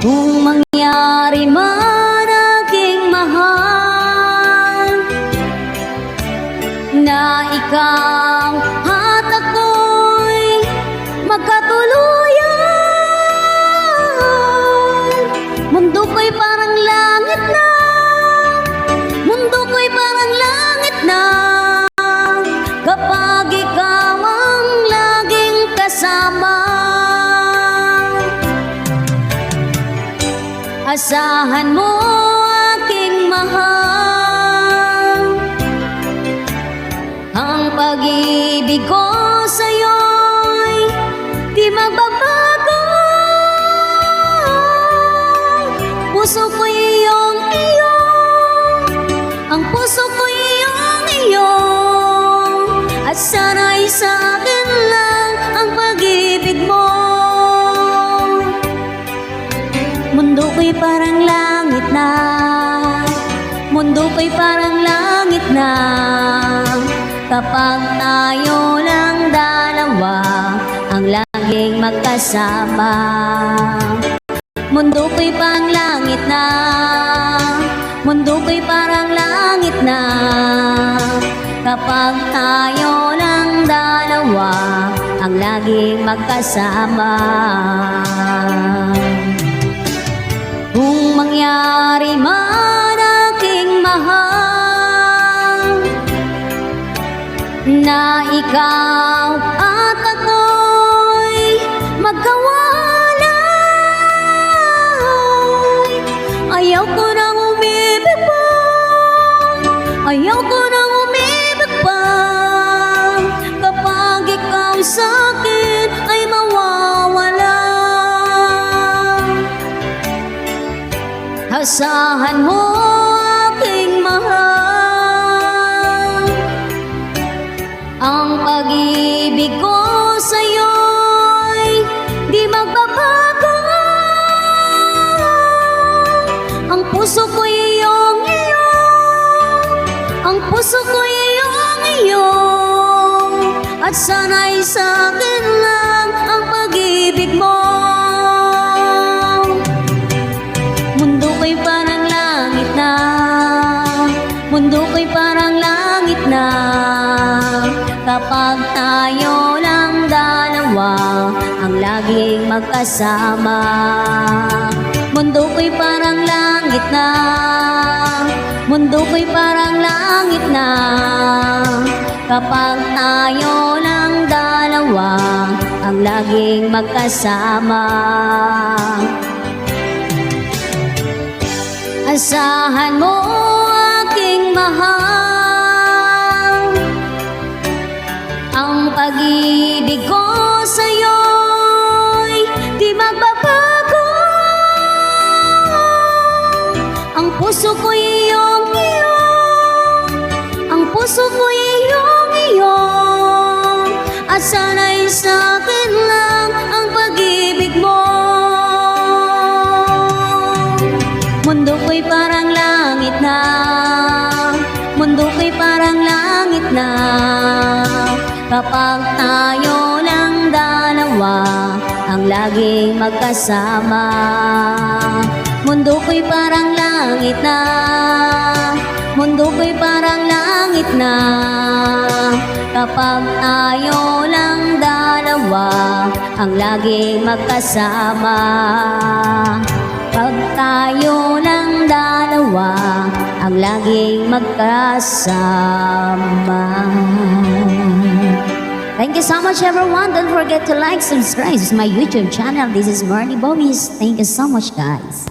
Kung mangyari man aking mahal na ikaw at ako'y magkatuluyan, mundo ko'y parang langit na, mundo ko'y parang langit na, kapag ikaw ang laging kasama. Asahan mo aking mahal, ang pag-ibig ko sa'yo'y di magbabago. Puso ko'y iyong iyo, ang puso ko'y iyong iyo, at sana'y sa akin lang ang pag-ibig mo. Mundo ko'y parang langit na, mundo ko'y parang langit na, kapag tayo lang dalawa ang laging magkasama. Mundo ko'y parang langit na, mundo ko'y parang langit na, kapag tayo lang dalawa ang laging magkasama. Kung mangyari man aking mahal na ikaw at ako'y magkawalay, ayaw ko nang umibig pa, ayaw ko nang umibig pa, kapag ikaw sa'kin ay mawawala. Asahan mo aking mahal, ang pag-ibig ko sa'yo'y di magbabago. Ang puso ko'y iyong iyo, ang puso ko'y iyong iyo, at sana'y sa'kin lang ang pag-ibig mo. Mundo ko'y parang langit na, mundo ko'y parang langit na, kapag tayo lang dalawa ang laging magkasama. Mundo ko'y parang langit na, mundo ko'y parang langit na, kapag tayo lang dalawa ang laging magkasama. Asahan mo aking mahal, ang pag-ibig ko sa'yo'y di magbabago. Ang puso ko'y iyong iyo, ang puso ko'y iyong iyo, at sana'y sa'kin lang ang pag-ibig mo. Mundo ko'y parang langit na, mundo ko'y parang langit na, kapag tayo lang dalawa ang laging magkasama. Mundo ko'y parang langit na, mundo ko'y parang langit na, kapag tayo lang dalawa ang laging magkasama. Pag tayo lang dalawa ang laging magkasama. Thank you so much, everyone. Don't forget to like, subscribe to my YouTube channel. This is Marnie Bobbies. Thank you so much, guys.